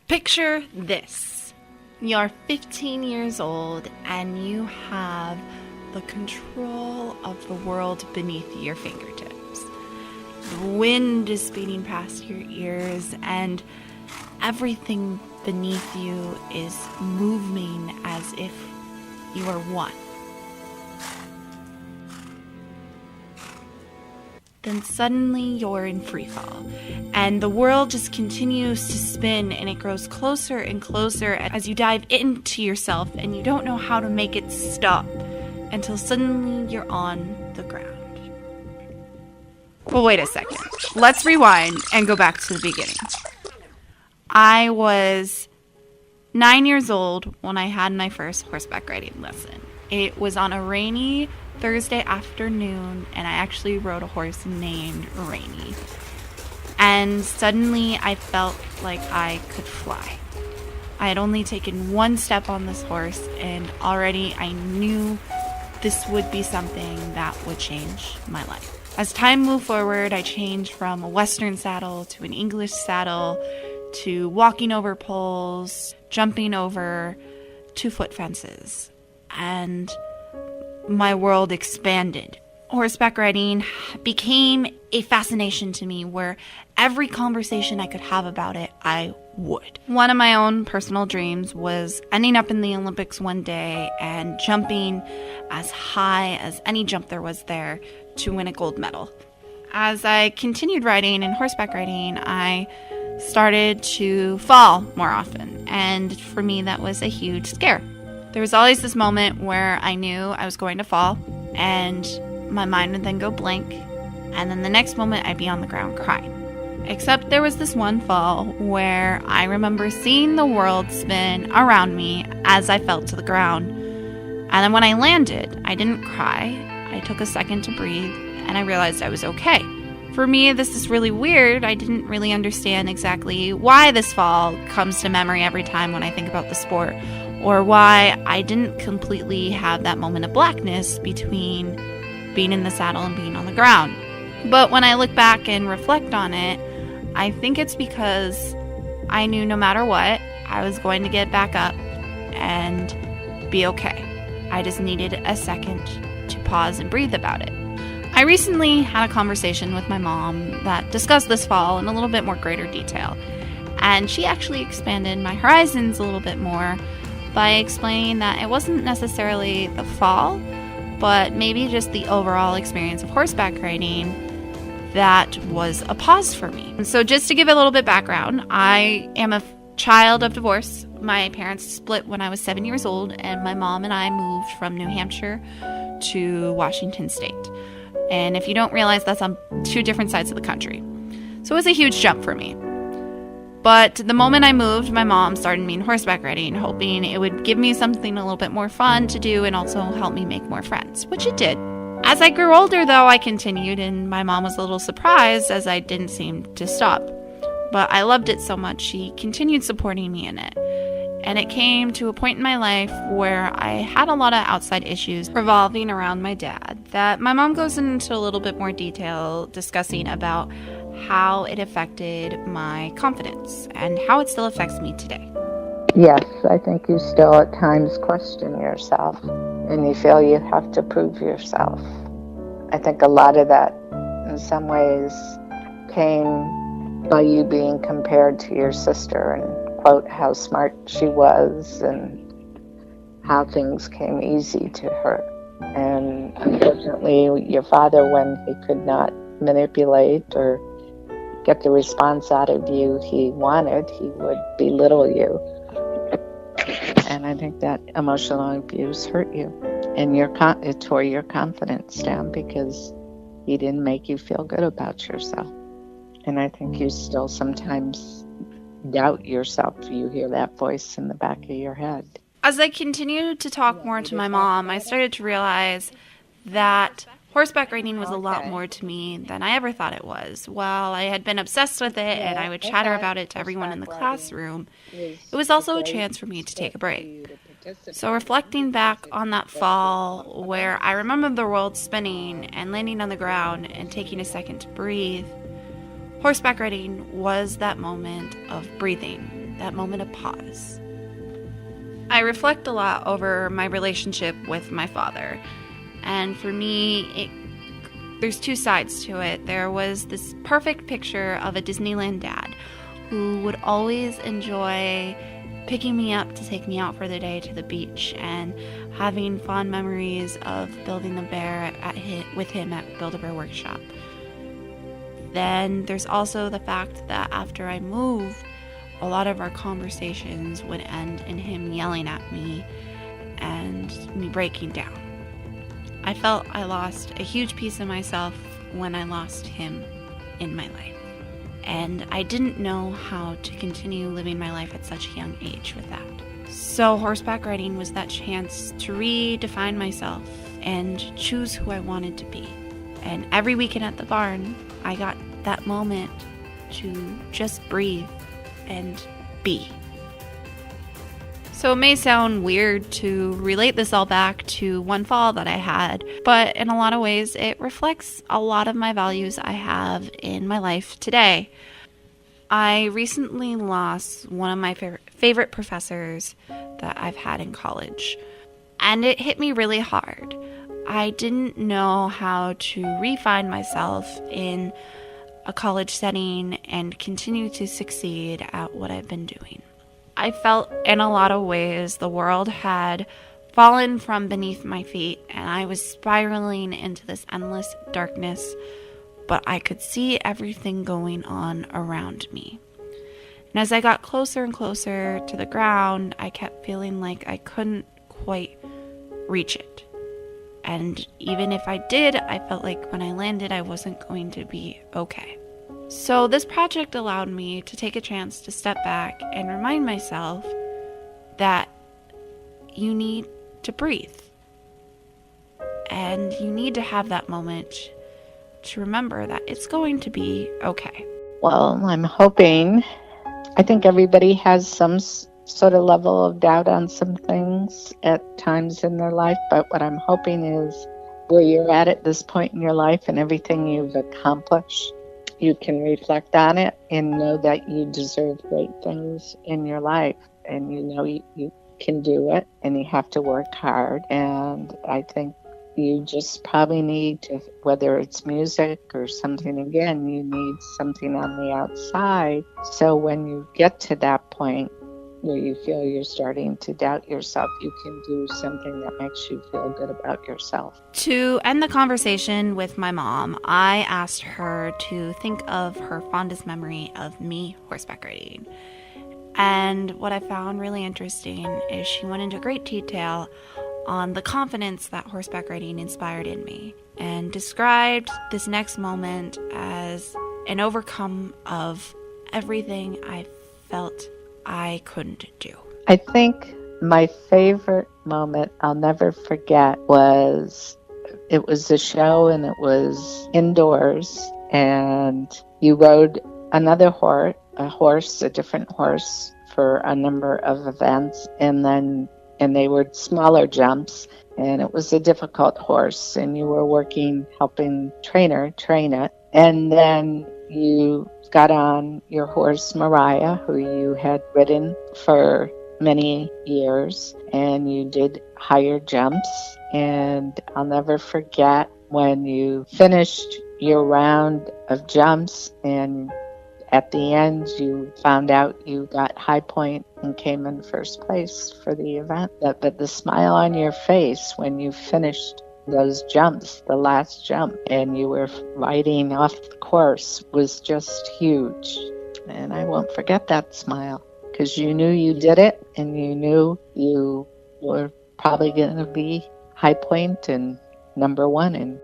Picture this. You're 15 years old and you have the control of the world beneath your fingertips. The wind is speeding past your ears and everything beneath you is moving as if you are one. Then suddenly you're in free fall, and the world just continues to spin, and it grows closer and closer as you dive into yourself, and you don't know how to make it stop until suddenly you're on the ground. Well, wait a second. Let's rewind and go back to the beginning. I was 9 years old when I had my first horseback riding lesson. It was on a rainy Thursday afternoon, and I actually rode a horse named Rainy. And suddenly I felt like I could fly. I had only taken one step on this horse, and already I knew this would be something that would change my life. As time moved forward, I changed from a Western saddle to an English saddle to walking over poles, jumping over 2-foot fences, and my world expanded. Horseback riding became a fascination to me where every conversation I could have about it, I would. One of my own personal dreams was ending up in the Olympics one day and jumping as high as any jump there was there to win a gold medal. As I continued riding and horseback riding, I started to fall more often, and for me that was a huge scare. There was always this moment where I knew I was going to fall, and my mind would then go blank, and then the next moment I'd be on the ground crying. Except there was this one fall where I remember seeing the world spin around me as I fell to the ground. And then when I landed, I didn't cry. I took a second to breathe, and I realized I was okay. For me, this is really weird. I didn't really understand exactly why this fall comes to memory every time when I think about the sport, or why I didn't completely have that moment of blackness between being in the saddle and being on the ground. But when I look back and reflect on it, I think it's because I knew no matter what, I was going to get back up and be okay. I just needed a second to pause and breathe about it. I recently had a conversation with my mom that discussed this fall in a little bit more greater detail, and she actually expanded my horizons a little bit more by explaining that it wasn't necessarily the fall, but maybe just the overall experience of horseback riding that was a pause for me. And so just to give a little bit background, I am a child of divorce. My parents split when I was 7 years old, and my mom and I moved from New Hampshire to Washington State. And if you don't realize, that's on two different sides of the country. So it was a huge jump for me. But the moment I moved, my mom started me in horseback riding, hoping it would give me something a little bit more fun to do and also help me make more friends, which it did. As I grew older, though, I continued, and my mom was a little surprised as I didn't seem to stop. But I loved it so much, she continued supporting me in it. And it came to a point in my life where I had a lot of outside issues revolving around my dad that my mom goes into a little bit more detail discussing about how it affected my confidence and how it still affects me today. Yes, I think you still at times question yourself and you feel you have to prove yourself. I think a lot of that in some ways came by you being compared to your sister and quote how smart she was and how things came easy to her. And unfortunately, your father, when he could not manipulate or get the response out of you he wanted, he would belittle you. And I think that emotional abuse hurt you. And it tore your confidence down because he didn't make you feel good about yourself. And I think you still sometimes doubt yourself. You hear that voice in the back of your head. As I continued to talk more to my mom, I started to realize that horseback riding was a lot more to me than I ever thought it was. While I had been obsessed with it and I would chatter about it to everyone in the classroom, it was also a chance for me to take a break. So reflecting back on that fall where I remember the world spinning and landing on the ground and taking a second to breathe, horseback riding was that moment of breathing that moment of pause. I reflect a lot over my relationship with my father. And for me, there's two sides to it. There was this perfect picture of a Disneyland dad who would always enjoy picking me up to take me out for the day to the beach and having fond memories of building the bear with him at Build-A-Bear Workshop. Then there's also the fact that after I moved, a lot of our conversations would end in him yelling at me and me breaking down. I felt I lost a huge piece of myself when I lost him in my life. And I didn't know how to continue living my life at such a young age with that. So horseback riding was that chance to redefine myself and choose who I wanted to be. And every weekend at the barn, I got that moment to just breathe and be. So it may sound weird to relate this all back to one fall that I had, but in a lot of ways it reflects a lot of my values I have in my life today. I recently lost one of my favorite professors that I've had in college, and it hit me really hard. I didn't know how to refine myself in a college setting and continue to succeed at what I've been doing. I felt in a lot of ways the world had fallen from beneath my feet and I was spiraling into this endless darkness, but I could see everything going on around me. And as I got closer and closer to the ground, I kept feeling like I couldn't quite reach it. And even if I did, I felt like when I landed, I wasn't going to be okay. So this project allowed me to take a chance to step back and remind myself that you need to breathe. And you need to have that moment to remember that it's going to be okay. Well, I'm hoping, I think everybody has some sort of level of doubt on some things at times in their life, but what I'm hoping is where you're at this point in your life and everything you've accomplished, you can reflect on it and know that you deserve great things in your life, and you know you can do it, and you have to work hard. And I think you just probably need to, whether it's music or something, again, you need something on the outside. So when you get to that point where you feel you're starting to doubt yourself, you can do something that makes you feel good about yourself. To end the conversation with my mom, I asked her to think of her fondest memory of me horseback riding. And what I found really interesting is she went into great detail on the confidence that horseback riding inspired in me and described this next moment as an overcome of everything I felt I couldn't do. I think my favorite moment I'll never forget was, it was a show and it was indoors, and you rode another horse, a different horse for a number of events, and they were smaller jumps, and it was a difficult horse, and you were helping train it, and then you got on your horse Mariah, who you had ridden for many years, and you did higher jumps. And I'll never forget when you finished your round of jumps, and at the end you found out you got high point and came in first place for the event. But the smile on your face when you finished those jumps, the last jump, and you were riding off the course, was just huge. And I won't forget that smile, because you knew you did it, and you knew you were probably going to be high point and number one, and